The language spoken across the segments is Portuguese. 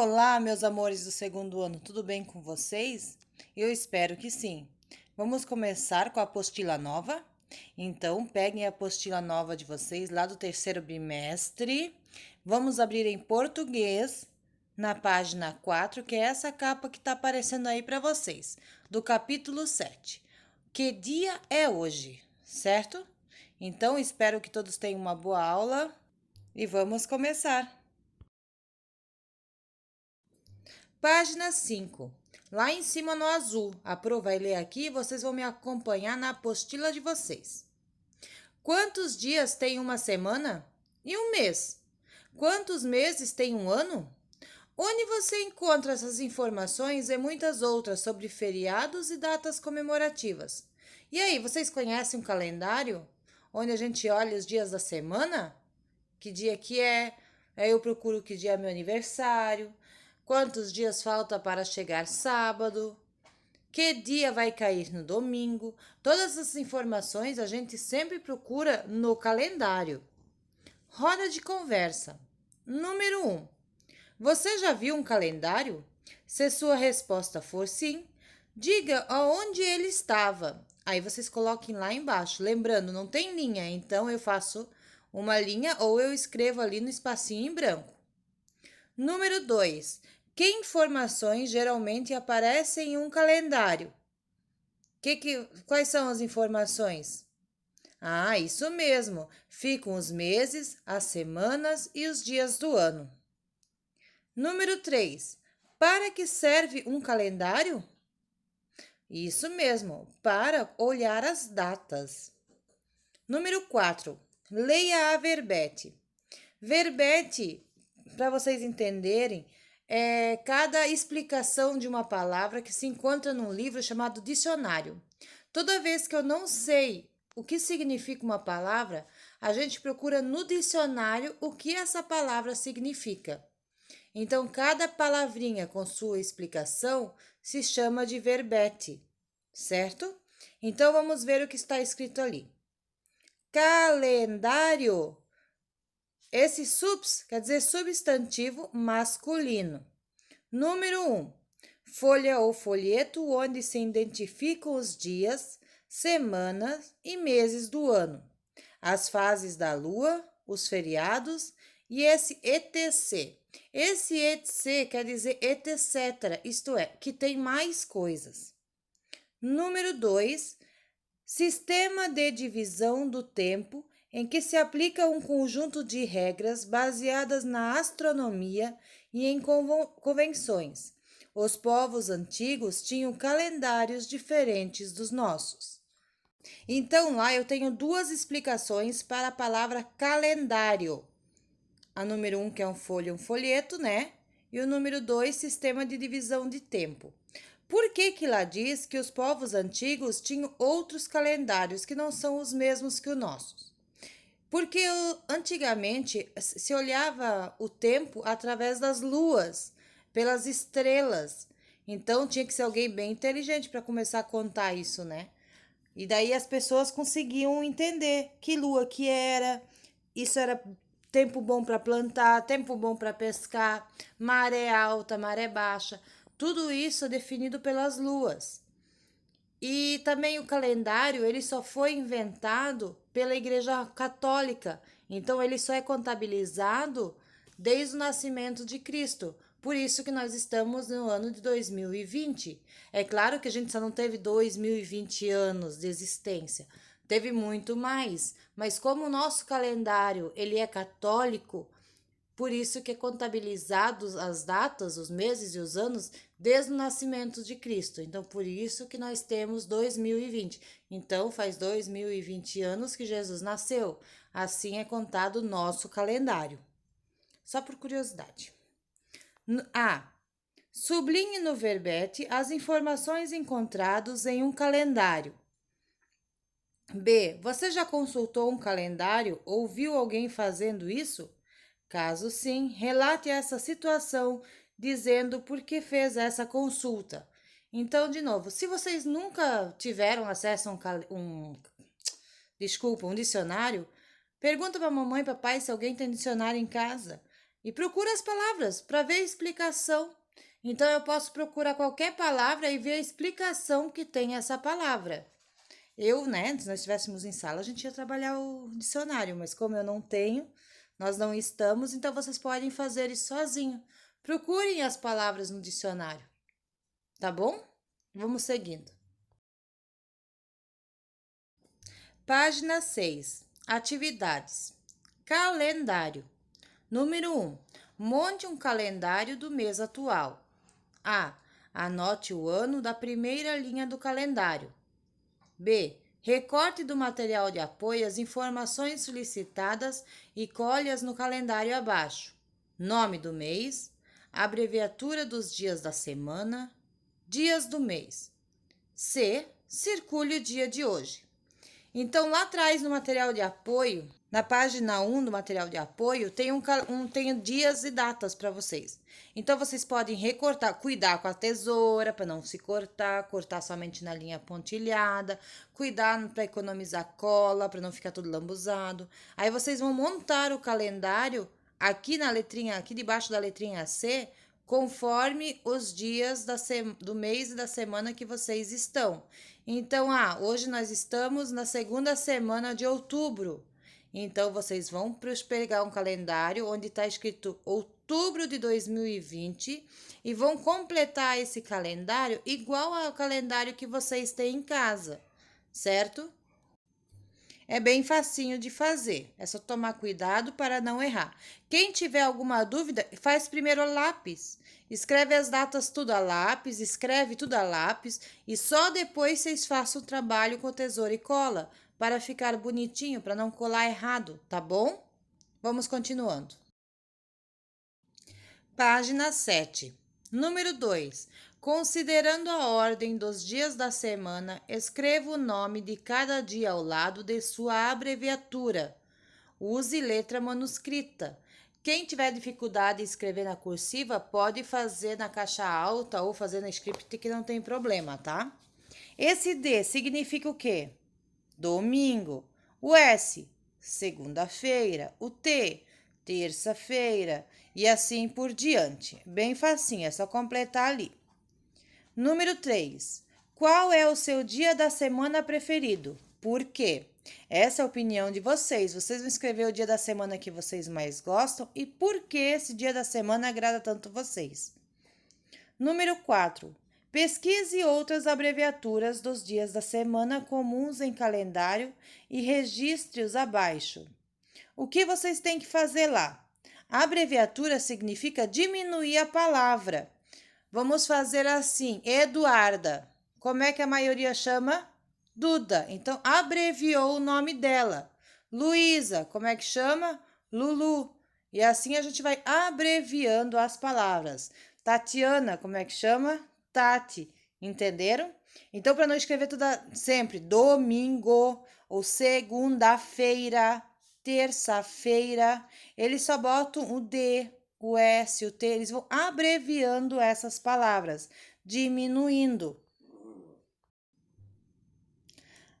Olá, meus amores do segundo ano, tudo bem com vocês? Eu espero que sim. Vamos começar com a apostila nova? Então, peguem a apostila nova de vocês lá do terceiro bimestre. Vamos abrir em português na página 4, que é essa capa que está aparecendo aí para vocês, do capítulo 7. Que dia é hoje, certo? Então, espero que todos tenham uma boa aula e vamos começar. Página 5. Lá em cima no azul. A Pro vai ler aqui e vocês vão me acompanhar na apostila de vocês. Quantos dias tem uma semana? E um mês? Quantos meses tem um ano? Onde você encontra essas informações e muitas outras sobre feriados e datas comemorativas? E aí, vocês conhecem um calendário onde a gente olha os dias da semana? Que dia que é? Aí eu procuro que dia é meu aniversário. Quantos dias falta para chegar sábado? Que dia vai cair no domingo? Todas essas informações a gente sempre procura no calendário. Roda de conversa. Número 1. Você já viu um calendário? Se sua resposta for sim, diga aonde ele estava. Aí vocês coloquem lá embaixo. Lembrando, não tem linha, então eu faço uma linha ou eu escrevo ali no espacinho em branco. Número 2. Que informações geralmente aparecem em um calendário? Quais são as informações? Ah, isso mesmo. Ficam os meses, as semanas e os dias do ano. Número 3. Para que serve um calendário? Isso mesmo, para olhar as datas. Número 4. Leia a verbete. Verbete, para vocês entenderem, é cada explicação de uma palavra que se encontra num livro chamado dicionário. Toda vez que eu não sei o que significa uma palavra, a gente procura no dicionário o que essa palavra significa. Então, cada palavrinha com sua explicação se chama de verbete, certo? Então, vamos ver o que está escrito ali. Calendário. Esse subs quer dizer substantivo masculino. Número 1. Folha ou folheto onde se identificam os dias, semanas e meses do ano, as fases da lua, os feriados e esse etc. Esse etc quer dizer etc, isto é, que tem mais coisas. Número 2. Sistema de divisão do tempo em que se aplica um conjunto de regras baseadas na astronomia e em convenções. Os povos antigos tinham calendários diferentes dos nossos. Então, lá eu tenho duas explicações para a palavra calendário. A número 1, que é um folheto, né? E o número 2, sistema de divisão de tempo. Por que lá diz que os povos antigos tinham outros calendários que não são os mesmos que os nossos? Porque antigamente se olhava o tempo através das luas, pelas estrelas. Então tinha que ser alguém bem inteligente para começar a contar isso, né? E daí as pessoas conseguiam entender que lua que era, isso era tempo bom para plantar, tempo bom para pescar, maré alta, maré baixa. Tudo isso é definido pelas luas. E também o calendário, ele só foi inventado pela Igreja Católica. Então ele só é contabilizado desde o nascimento de Cristo. Por isso que nós estamos no ano de 2020. É claro que a gente só não teve 2020 anos de existência. Teve muito mais, mas como o nosso calendário, ele é católico, por isso que é contabilizados as datas, os meses e os anos desde o nascimento de Cristo. Então, por isso que nós temos 2020. Então, faz 2020 anos que Jesus nasceu. Assim é contado o nosso calendário. Só por curiosidade. A. Sublinhe no verbete as informações encontradas em um calendário. B. Você já consultou um calendário ou viu alguém fazendo isso? Caso sim, relate essa situação dizendo por que fez essa consulta. Então, de novo, se vocês nunca tiveram acesso a um dicionário, pergunta para a mamãe e papai se alguém tem dicionário em casa. e procura as palavras para ver a explicação. Então, eu posso procurar qualquer palavra e ver a explicação que tem essa palavra. Eu, né, se nós estivéssemos em sala, a gente ia trabalhar o dicionário, mas como eu não tenho, nós não estamos, então vocês podem fazer isso sozinho. Procurem as palavras no dicionário, tá bom? Vamos seguindo. Página 6. Atividades. Calendário. Número 1. Monte um calendário do mês atual. A. Anote o ano da primeira linha do calendário. B. Recorte do material de apoio as informações solicitadas e colhe-as no calendário abaixo. Nome do mês, abreviatura dos dias da semana, dias do mês. C. Circule o dia de hoje. Então, lá atrás no material de apoio, na página 1 do material de apoio, tem dias e datas para vocês. Então, vocês podem recortar, cuidar com a tesoura para não se cortar somente na linha pontilhada, cuidar para economizar cola, para não ficar tudo lambuzado. Aí, vocês vão montar o calendário aqui na letrinha, aqui debaixo da letrinha C, conforme os dias do mês e da semana que vocês estão. Então, hoje nós estamos na segunda semana de outubro. Então, vocês vão pegar um calendário onde está escrito outubro de 2020 e vão completar esse calendário igual ao calendário que vocês têm em casa, certo? É bem facinho de fazer, é só tomar cuidado para não errar. Quem tiver alguma dúvida, faz primeiro a lápis. Escreve as datas tudo a lápis, escreve tudo a lápis e só depois vocês façam o trabalho com tesoura e cola para ficar bonitinho, para não colar errado, tá bom? Vamos continuando. Página 7. Número 2. Considerando a ordem dos dias da semana, escreva o nome de cada dia ao lado de sua abreviatura. Use letra manuscrita. Quem tiver dificuldade em escrever na cursiva, pode fazer na caixa alta ou fazer na script que não tem problema, tá? Esse D significa o quê? Domingo. O S, segunda-feira. O T, terça-feira. E assim por diante. Bem facinho, é só completar ali. Número 3. Qual é o seu dia da semana preferido? Por quê? Essa é a opinião de vocês. Vocês vão escrever o dia da semana que vocês mais gostam e por que esse dia da semana agrada tanto vocês. Número 4. Pesquise outras abreviaturas dos dias da semana comuns em calendário e registre-os abaixo. O que vocês têm que fazer lá? A abreviatura significa diminuir a palavra. Vamos fazer assim, Eduarda. Como é que a maioria chama? Duda. Então, abreviou o nome dela. Luísa. Como é que chama? Lulu. E assim a gente vai abreviando as palavras. Tatiana. Como é que chama? Tati. Entenderam? Então, para não escrever tudo sempre domingo ou segunda-feira, terça-feira, eles só botam o D, o S, o T, eles vão abreviando essas palavras, diminuindo.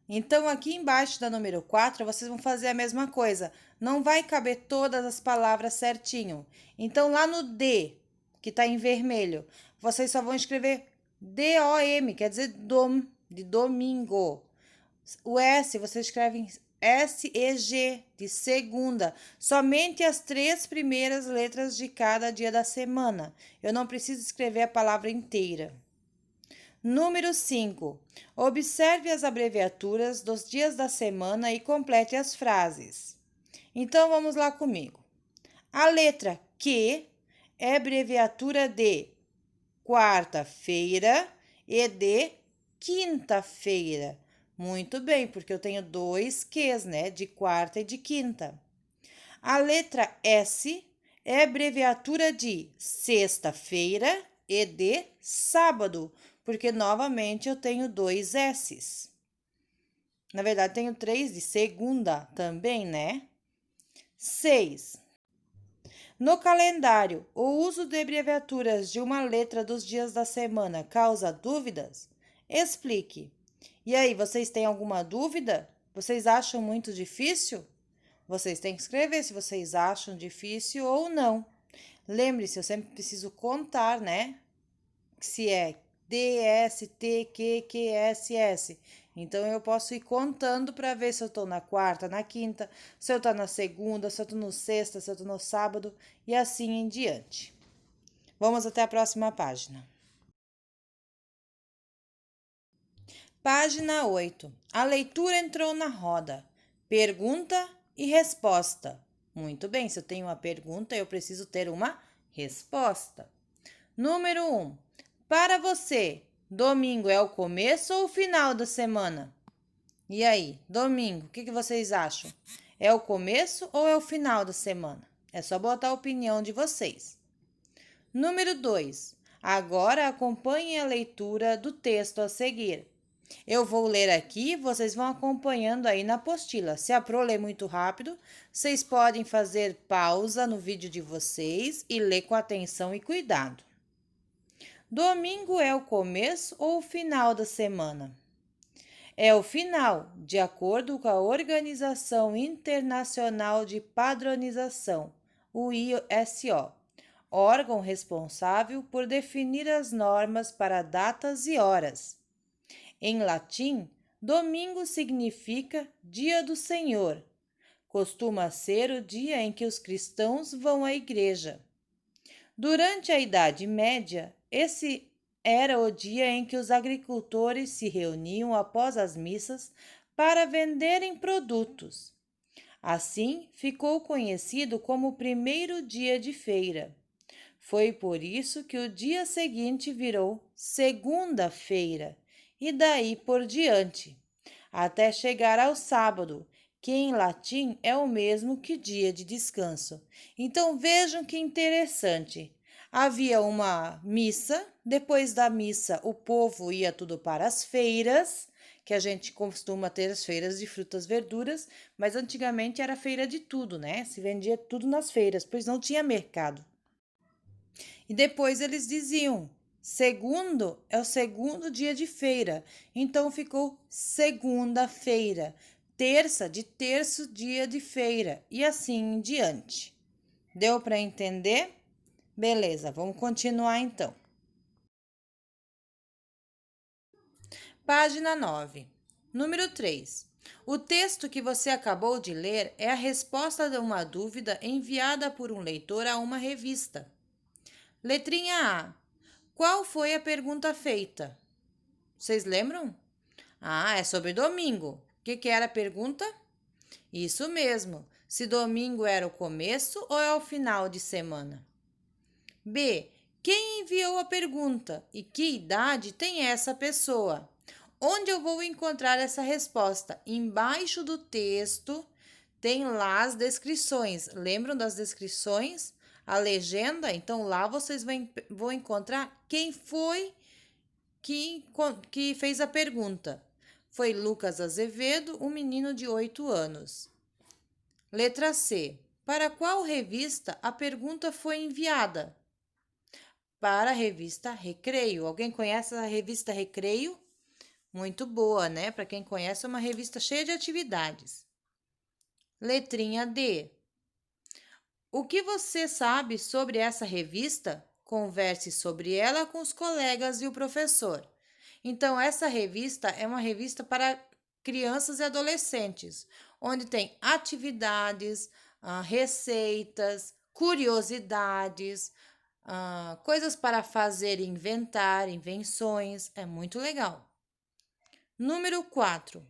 Então, aqui embaixo da número 4, vocês vão fazer a mesma coisa. Não vai caber todas as palavras certinho. Então, lá no D, que está em vermelho, vocês só vão escrever D-O-M, quer dizer dom, de domingo. O S, vocês escrevem S-E-G, de segunda. Somente as 3 primeiras letras de cada dia da semana. Eu não preciso escrever a palavra inteira. Número 5. Observe as abreviaturas dos dias da semana e complete as frases. Então, vamos lá comigo. A letra Q é abreviatura de quarta-feira e de quinta-feira. Muito bem, porque eu tenho 2 Qs, né? De quarta e de quinta. A letra S é abreviatura de sexta-feira e de sábado, porque novamente eu tenho 2 S's. Na verdade, tenho 3 de segunda também, né? 6. No calendário, o uso de abreviaturas de uma letra dos dias da semana causa dúvidas? Explique. E aí, vocês têm alguma dúvida? Vocês acham muito difícil? Vocês têm que escrever se vocês acham difícil ou não. Lembre-se, eu sempre preciso contar, né? Se é DS, T, Q, S, S. Então, eu posso ir contando para ver se eu estou na quarta, na quinta, se eu estou na segunda, se eu estou no sexta, se eu estou no sábado e assim em diante. Vamos até a próxima página. Página 8. A leitura entrou na roda. Pergunta e resposta. Muito bem, se eu tenho uma pergunta, eu preciso ter uma resposta. Número 1. Para você, domingo é o começo ou o final da semana? E aí, domingo, o que vocês acham? É o começo ou é o final da semana? É só botar a opinião de vocês. Número 2. Agora acompanhe a leitura do texto a seguir. Eu vou ler aqui, vocês vão acompanhando aí na apostila. Se a Pro ler muito rápido, vocês podem fazer pausa no vídeo de vocês e ler com atenção e cuidado. Domingo é o começo ou o final da semana? É o final, de acordo com a Organização Internacional de Padronização, o ISO, órgão responsável por definir as normas para datas e horas. Em latim, domingo significa Dia do Senhor. Costuma ser o dia em que os cristãos vão à igreja. Durante a Idade Média, esse era o dia em que os agricultores se reuniam após as missas para venderem produtos. Assim, ficou conhecido como o primeiro dia de feira. Foi por isso que o dia seguinte virou segunda-feira e daí por diante, até chegar ao sábado, que em latim é o mesmo que dia de descanso. Então vejam que interessante. Havia uma missa, depois da missa o povo ia tudo para as feiras, que a gente costuma ter as feiras de frutas e verduras, mas antigamente era feira de tudo, né? Se vendia tudo nas feiras, pois não tinha mercado. E depois eles diziam: segundo é o segundo dia de feira, então ficou segunda-feira. Terça, de terço dia de feira, e assim em diante. Deu para entender? Beleza, vamos continuar então. Página 9. Número 3. O texto que você acabou de ler é a resposta a uma dúvida enviada por um leitor a uma revista. Letrinha A. Qual foi a pergunta feita? Vocês lembram? Ah, é sobre domingo. O que era a pergunta? Isso mesmo. Se domingo era o começo ou é o final de semana? B. Quem enviou a pergunta e que idade tem essa pessoa? Onde eu vou encontrar essa resposta? Embaixo do texto tem lá as descrições. Lembram das descrições? A legenda? Então lá vocês vão encontrar quem foi que fez a pergunta. Foi Lucas Azevedo, um menino de 8 anos. Letra C. Para qual revista a pergunta foi enviada? Para a revista Recreio. Alguém conhece a revista Recreio? Muito boa, né? Para quem conhece, é uma revista cheia de atividades. Letrinha D. O que você sabe sobre essa revista? Converse sobre ela com os colegas e o professor. Então, essa revista é uma revista para crianças e adolescentes, onde tem atividades, receitas, curiosidades, coisas para fazer e inventar, invenções. É muito legal. Número 4.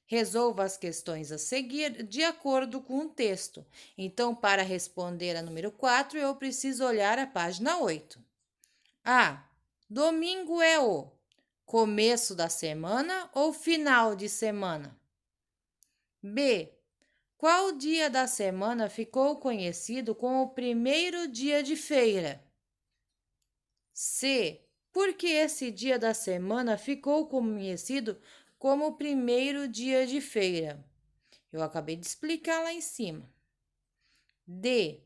Resolva as questões a seguir de acordo com o texto. Então, para responder a número 4, eu preciso olhar a página 8. A. Domingo é o começo da semana ou final de semana? B. Qual dia da semana ficou conhecido como o primeiro dia de feira? C. Por que esse dia da semana ficou conhecido como o primeiro dia de feira? Eu acabei de explicar lá em cima. D.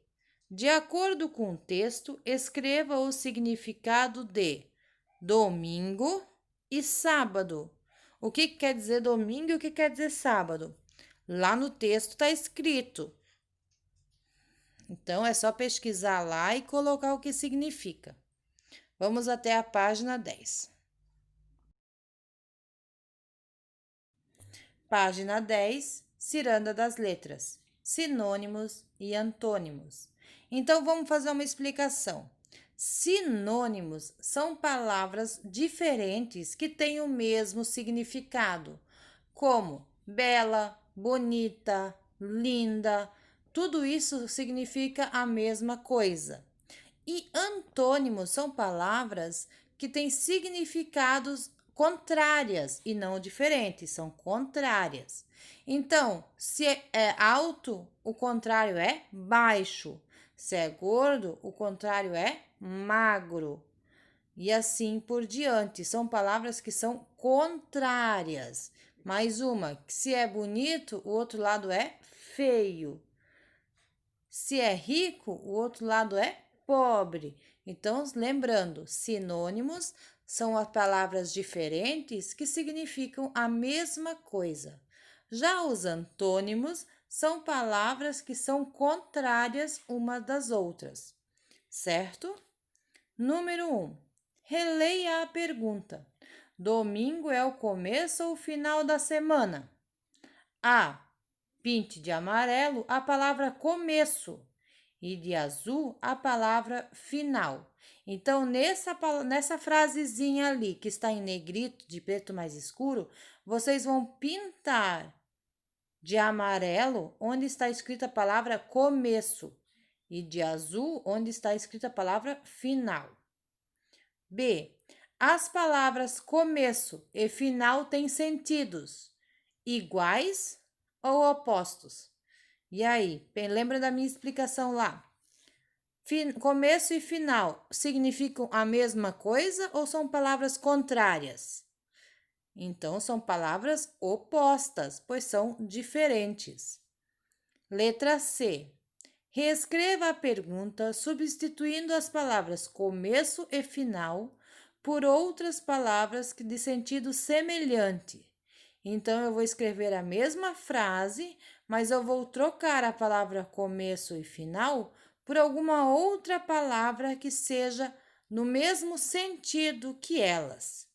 De acordo com o texto, escreva o significado de domingo e sábado. O que quer dizer domingo e o que quer dizer sábado? Lá no texto está escrito. Então, é só pesquisar lá e colocar o que significa. Vamos até a página 10. Página 10, Ciranda das letras, sinônimos e antônimos. Então, vamos fazer uma explicação. Sinônimos são palavras diferentes que têm o mesmo significado, como bela, bonita, linda. Tudo isso significa a mesma coisa. E antônimos são palavras que têm significados contrárias e não diferentes, são contrárias. Então, se é alto, o contrário é baixo. Se é gordo, o contrário é magro. E assim por diante. São palavras que são contrárias. Mais uma, se é bonito, o outro lado é feio. Se é rico, o outro lado é pobre. Então, lembrando, sinônimos são as palavras diferentes que significam a mesma coisa. Já os antônimos são palavras que são contrárias umas das outras, certo? Número 1. Releia a pergunta. Domingo é o começo ou o final da semana? A. Pinte de amarelo a palavra começo e de azul a palavra final. Então, nessa frasezinha ali, que está em negrito, de preto mais escuro, vocês vão pintar de amarelo onde está escrita a palavra começo e de azul onde está escrita a palavra final. B. As palavras começo e final têm sentidos iguais ou opostos? E aí, lembra da minha explicação lá? Começo e final significam a mesma coisa ou são palavras contrárias? Então, são palavras opostas, pois são diferentes. Letra C. Reescreva a pergunta substituindo as palavras começo e final por outras palavras de sentido semelhante. Então, eu vou escrever a mesma frase, mas eu vou trocar a palavra começo e final por alguma outra palavra que seja no mesmo sentido que elas.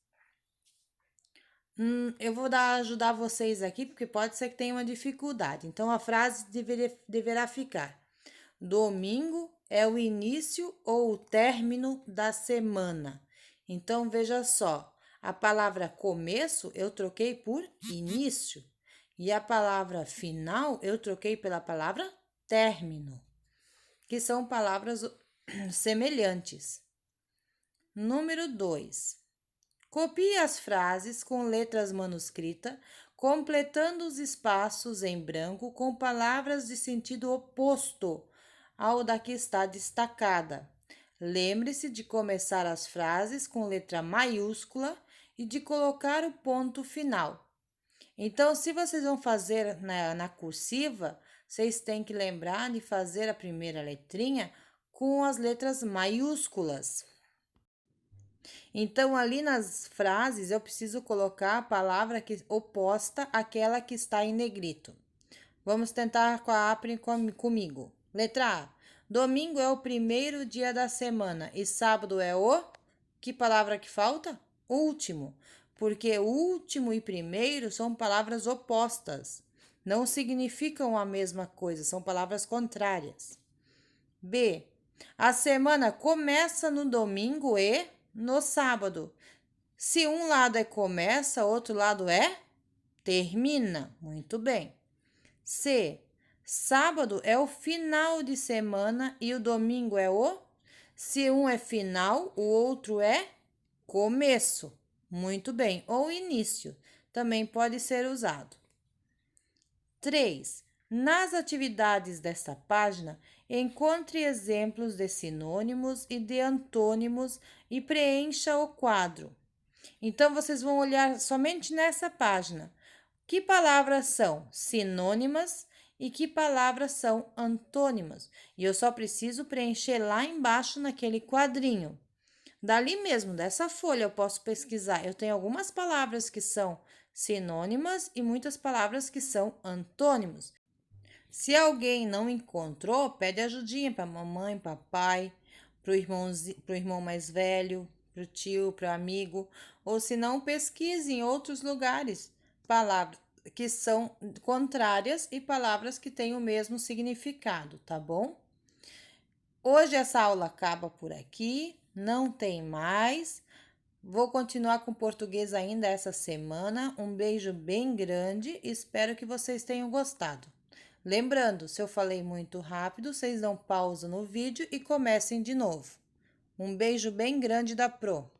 Eu vou ajudar vocês aqui, porque pode ser que tenha uma dificuldade. Então, a frase deverá ficar: domingo é o início ou o término da semana. Então, veja só, a palavra começo eu troquei por início e a palavra final eu troquei pela palavra término, que são palavras semelhantes. Número 2. Copie as frases com letras manuscritas, completando os espaços em branco com palavras de sentido oposto ao da que está destacada. Lembre-se de começar as frases com letra maiúscula e de colocar o ponto final. Então, se vocês vão fazer na cursiva, vocês têm que lembrar de fazer a primeira letrinha com as letras maiúsculas. Então, ali nas frases, eu preciso colocar a palavra oposta àquela que está em negrito. Vamos tentar com a Apre comigo. Letra A. Domingo é o primeiro dia da semana e sábado é o... Que palavra que falta? Último. Porque último e primeiro são palavras opostas. Não significam a mesma coisa, são palavras contrárias. B. A semana começa no domingo e no sábado. Se um lado é começa, outro lado é termina. Muito bem. C. Sábado é o final de semana e o domingo é o... Se um é final, o outro é começo. Muito bem. Ou início. Também pode ser usado. 3. Nas atividades desta página, encontre exemplos de sinônimos e de antônimos e preencha o quadro. Então, vocês vão olhar somente nessa página. Que palavras são sinônimas e que palavras são antônimas? E eu só preciso preencher lá embaixo naquele quadrinho. Dali mesmo, dessa folha, eu posso pesquisar. Eu tenho algumas palavras que são sinônimas e muitas palavras que são antônimos. Se alguém não encontrou, pede ajudinha para mamãe, papai, para o irmão mais velho, para o tio, para o amigo, ou se não, pesquise em outros lugares palavras que são contrárias e palavras que têm o mesmo significado, tá bom? Hoje essa aula acaba por aqui, não tem mais. Vou continuar com português ainda essa semana. Um beijo bem grande e espero que vocês tenham gostado. Lembrando, se eu falei muito rápido, vocês dão pausa no vídeo e comecem de novo. Um beijo bem grande da Pro.